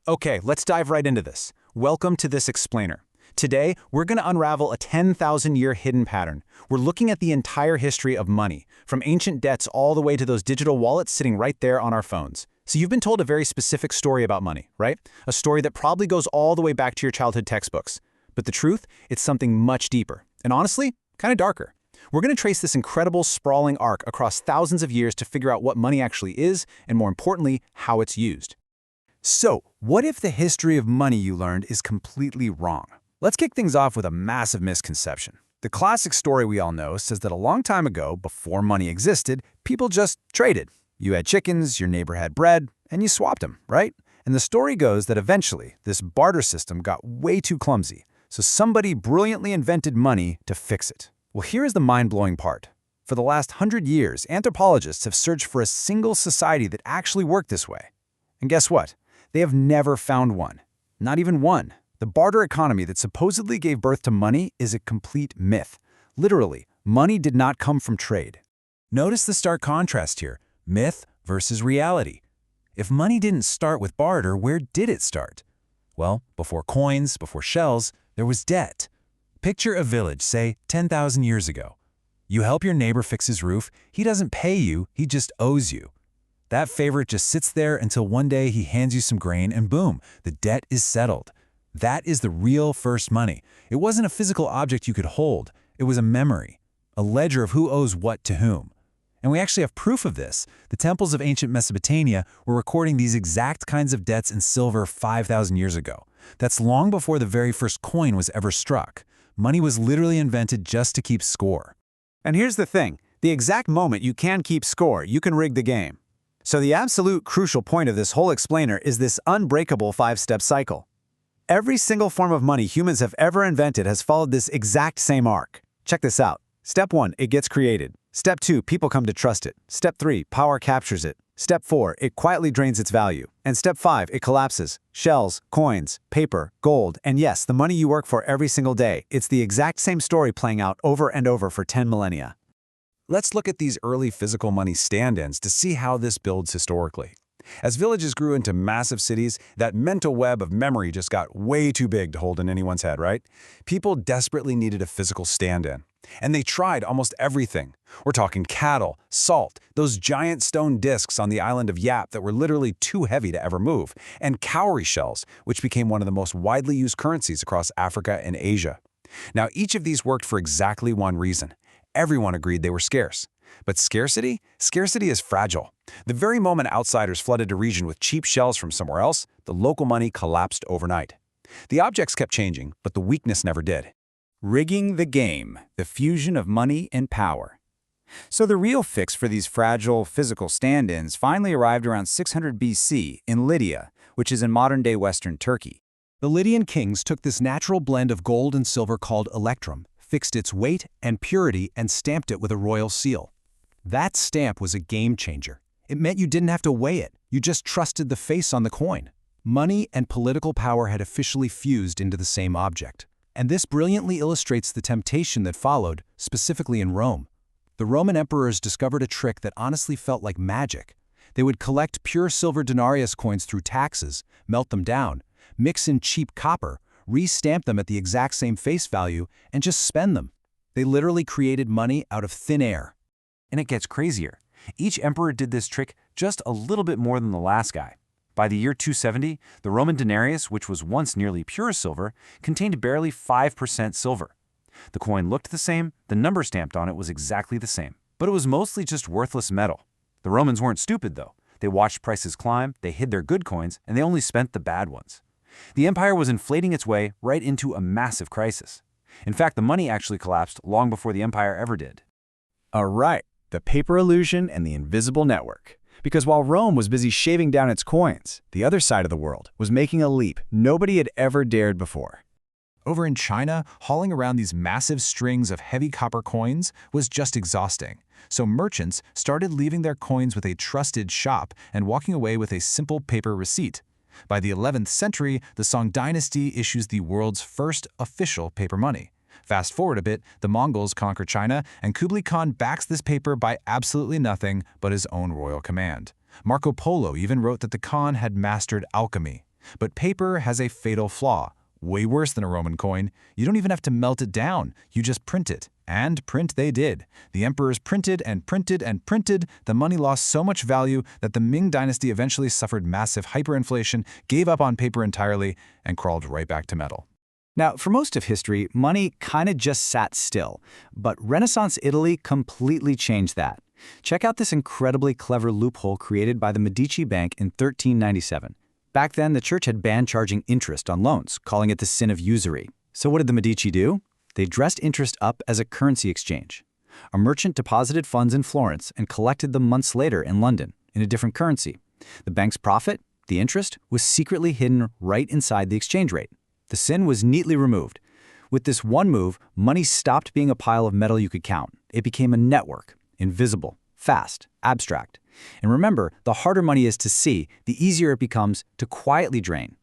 Okay, let's dive right into this. Welcome to this explainer. Today, we're going to unravel a 10,000-year hidden pattern. We're looking at the entire history of money, from ancient debts all the way to those digital wallets sitting right there on our phones. So you've been told a very specific story about money, right? A story that probably goes all the way back to your childhood textbooks. But the truth, it's something much deeper, and honestly, kind of darker. We're going to trace this incredible, sprawling arc across thousands of years to figure out what money actually is, and more importantly, how it's used. So, what if the history of money you learned is completely wrong? Let's kick things off with a massive misconception. The classic story we all know says that a long time ago, before money existed, people just traded. You had chickens, your neighbor had bread, and you swapped them, right? And the story goes that eventually, this barter system got way too clumsy, so somebody brilliantly invented money to fix it. Well, here is the mind-blowing part. For the last 100 years, anthropologists have searched for a single society that actually worked this way. And guess what? They have never found one. Not even one. The barter economy that supposedly gave birth to money is a complete myth. Literally, money did not come from trade. Notice the stark contrast here, myth versus reality. If money didn't start with barter, where did it start? Well, before coins, before shells, there was debt. Picture a village, say, 10,000 years ago. You help your neighbor fix his roof, he doesn't pay you, he just owes you. That favor just sits there until one day he hands you some grain and boom, the debt is settled. That is the real first money. It wasn't a physical object you could hold. It was a memory, a ledger of who owes what to whom. And we actually have proof of this. The temples of ancient Mesopotamia were recording these exact kinds of debts in silver 5,000 years ago. That's long before the very first coin was ever struck. Money was literally invented just to keep score. And here's the thing. The exact moment you can keep score, you can rig the game. So the absolute crucial point of this whole explainer is this unbreakable 5-step cycle. Every single form of money humans have ever invented has followed this exact same arc. Check this out. Step 1, it gets created. Step 2, people come to trust it. Step 3, power captures it. Step 4, it quietly drains its value. And Step 5, it collapses. Shells, coins, paper, gold, and yes, the money you work for every single day. It's the exact same story playing out over and over for 10 millennia. Let's look at these early physical money stand-ins to see how this builds historically. As villages grew into massive cities, that mental web of memory just got way too big to hold in anyone's head, right? People desperately needed a physical stand-in. And they tried almost everything. We're talking cattle, salt, those giant stone discs on the island of Yap that were literally too heavy to ever move, and cowrie shells, which became one of the most widely used currencies across Africa and Asia. Now, each of these worked for exactly one reason. Everyone agreed they were scarce. But scarcity? Scarcity is fragile. The very moment outsiders flooded a region with cheap shells from somewhere else, the local money collapsed overnight. The objects kept changing, but the weakness never did. Rigging the game, the fusion of money and power. So the real fix for these fragile physical stand-ins finally arrived around 600 BC in Lydia, which is in modern-day Western Turkey. The Lydian kings took this natural blend of gold and silver called electrum, fixed its weight and purity, and stamped it with a royal seal. That stamp was a game changer. It meant you didn't have to weigh it. You just trusted the face on the coin. Money and political power had officially fused into the same object. And this brilliantly illustrates the temptation that followed, specifically in Rome. The Roman emperors discovered a trick that honestly felt like magic. They would collect pure silver denarius coins through taxes, melt them down, mix in cheap copper, re-stamp them at the exact same face value, and just spend them. They literally created money out of thin air. And it gets crazier. Each emperor did this trick just a little bit more than the last guy. By the year 270, the Roman denarius, which was once nearly pure silver, contained barely 5% silver. The coin looked the same, the number stamped on it was exactly the same, but it was mostly just worthless metal. The Romans weren't stupid, though. They watched prices climb, they hid their good coins, and they only spent the bad ones. The empire was inflating its way right into a massive crisis. In fact, the money actually collapsed long before the empire ever did. All right, the paper illusion and the invisible network. Because while Rome was busy shaving down its coins, the other side of the world was making a leap nobody had ever dared before. Over in China, hauling around these massive strings of heavy copper coins was just exhausting. So merchants started leaving their coins with a trusted shop and walking away with a simple paper receipt. By the 11th century, the Song dynasty issues the world's first official paper money. Fast forward a bit, the Mongols conquer China, and Kublai Khan backs this paper by absolutely nothing but his own royal command. Marco Polo even wrote that the Khan had mastered alchemy. But paper has a fatal flaw. Way worse than a Roman coin. You don't even have to melt it down. You just print it. And print they did. The emperors printed and printed and printed. The money lost so much value that the Ming dynasty eventually suffered massive hyperinflation, gave up on paper entirely, and crawled right back to metal. Now, for most of history, money kind of just sat still. But Renaissance Italy completely changed that. Check out this incredibly clever loophole created by the Medici Bank in 1397. Back then, the church had banned charging interest on loans, calling it the sin of usury. So what did the Medici do? They dressed interest up as a currency exchange. A merchant deposited funds in Florence and collected them months later in London, in a different currency. The bank's profit, the interest, was secretly hidden right inside the exchange rate. The sin was neatly removed. With this one move, money stopped being a pile of metal you could count. It became a network, invisible, fast, abstract. And remember, the harder money is to see, the easier it becomes to quietly drain.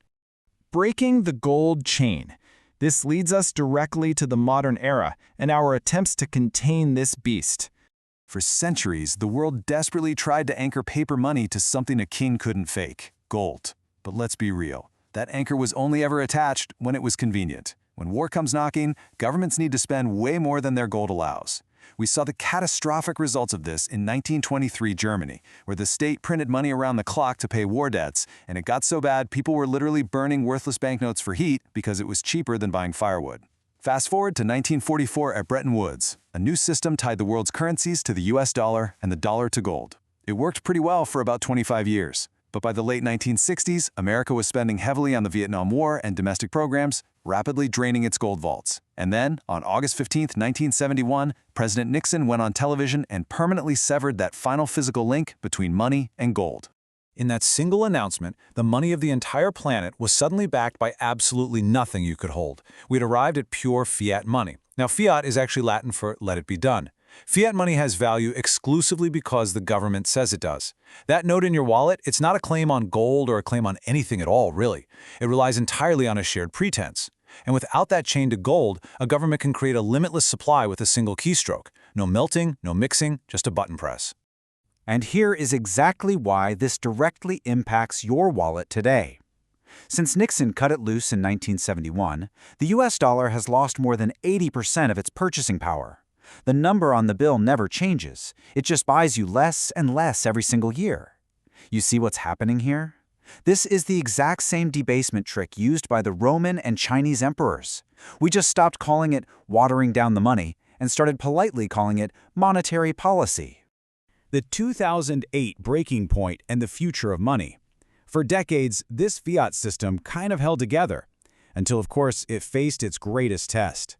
Breaking the gold chain. This leads us directly to the modern era and our attempts to contain this beast. For centuries, the world desperately tried to anchor paper money to something a king couldn't fake, gold. But let's be real. That anchor was only ever attached when it was convenient. When war comes knocking, governments need to spend way more than their gold allows. We saw the catastrophic results of this in 1923 Germany, where the state printed money around the clock to pay war debts, and it got so bad people were literally burning worthless banknotes for heat because it was cheaper than buying firewood. Fast forward to 1944 at Bretton Woods. A new system tied the world's currencies to the US dollar and the dollar to gold. It worked pretty well for about 25 years. But by the late 1960s, America was spending heavily on the Vietnam War and domestic programs, rapidly draining its gold vaults. And then, on August 15, 1971, President Nixon went on television and permanently severed that final physical link between money and gold. In that single announcement, the money of the entire planet was suddenly backed by absolutely nothing you could hold. We'd arrived at pure fiat money. Now, fiat is actually Latin for let it be done. Fiat money has value exclusively because the government says it does. That note in your wallet, it's not a claim on gold or a claim on anything at all, really. It relies entirely on a shared pretense. And without that chain to gold, a government can create a limitless supply with a single keystroke. No melting, no mixing, just a button press. And here is exactly why this directly impacts your wallet today. Since Nixon cut it loose in 1971, the US dollar has lost more than 80% of its purchasing power. The number on the bill never changes. It just buys you less and less every single year. You see what's happening here? This is the exact same debasement trick used by the Roman and Chinese emperors. We just stopped calling it watering down the money and started politely calling it monetary policy. The 2008 breaking point and the future of money. For decades, this fiat system kind of held together, until of course it faced its greatest test.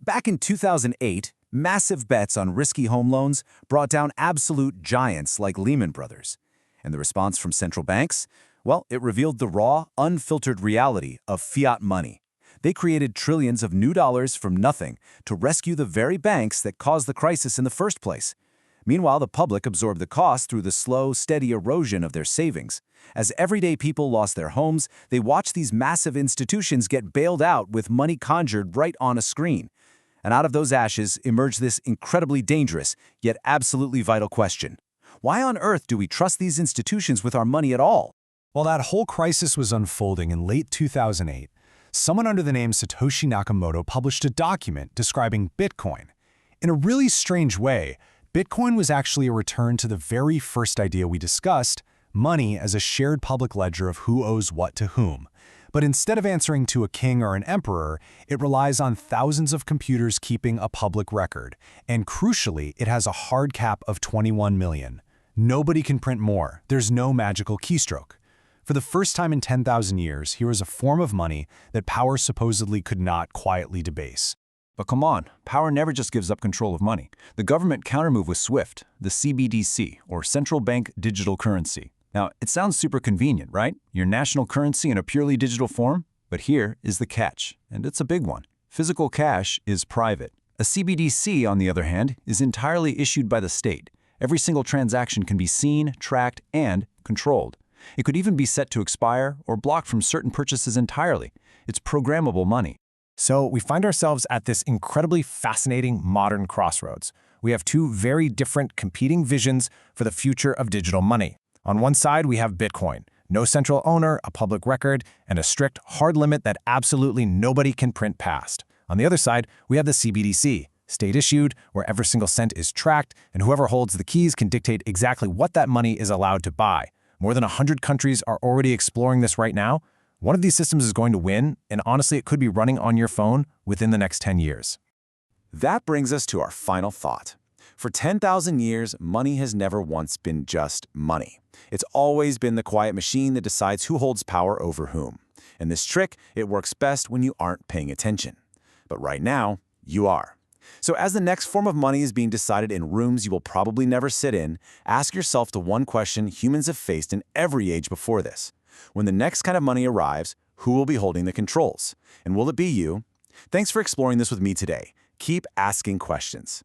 Back in 2008, massive bets on risky home loans brought down absolute giants like Lehman Brothers. And the response from central banks? Well, it revealed the raw, unfiltered reality of fiat money. They created trillions of new dollars from nothing to rescue the very banks that caused the crisis in the first place. Meanwhile, the public absorbed the cost through the slow, steady erosion of their savings. As everyday people lost their homes, they watched these massive institutions get bailed out with money conjured right on a screen. And out of those ashes emerged this incredibly dangerous, yet absolutely vital question. Why on earth do we trust these institutions with our money at all? While that whole crisis was unfolding in late 2008, someone under the name Satoshi Nakamoto published a document describing Bitcoin. In a really strange way, Bitcoin was actually a return to the very first idea we discussed, money as a shared public ledger of who owes what to whom. But instead of answering to a king or an emperor, it relies on thousands of computers keeping a public record. And crucially, it has a hard cap of 21 million. Nobody can print more. There's no magical keystroke. For the first time in 10,000 years, here is a form of money that power supposedly could not quietly debase. But come on, power never just gives up control of money. The government countermove was SWIFT, the CBDC, or Central Bank Digital Currency. Now, it sounds super convenient, right? Your national currency in a purely digital form? But here is the catch, and it's a big one. Physical cash is private. A CBDC, on the other hand, is entirely issued by the state. Every single transaction can be seen, tracked, and controlled. It could even be set to expire or blocked from certain purchases entirely. It's programmable money. So we find ourselves at this incredibly fascinating modern crossroads. We have two very different competing visions for the future of digital money. On one side, we have Bitcoin, no central owner, a public record, and a strict, hard limit that absolutely nobody can print past. On the other side, we have the CBDC, state-issued, where every single cent is tracked, and whoever holds the keys can dictate exactly what that money is allowed to buy. More than 100 countries are already exploring this right now. One of these systems is going to win, and honestly, it could be running on your phone within the next 10 years. That brings us to our final thought. For 10,000 years, money has never once been just money. It's always been the quiet machine that decides who holds power over whom. And this trick, it works best when you aren't paying attention. But right now, you are. So as the next form of money is being decided in rooms you will probably never sit in, ask yourself the one question humans have faced in every age before this. When the next kind of money arrives, who will be holding the controls? And will it be you? Thanks for exploring this with me today. Keep asking questions.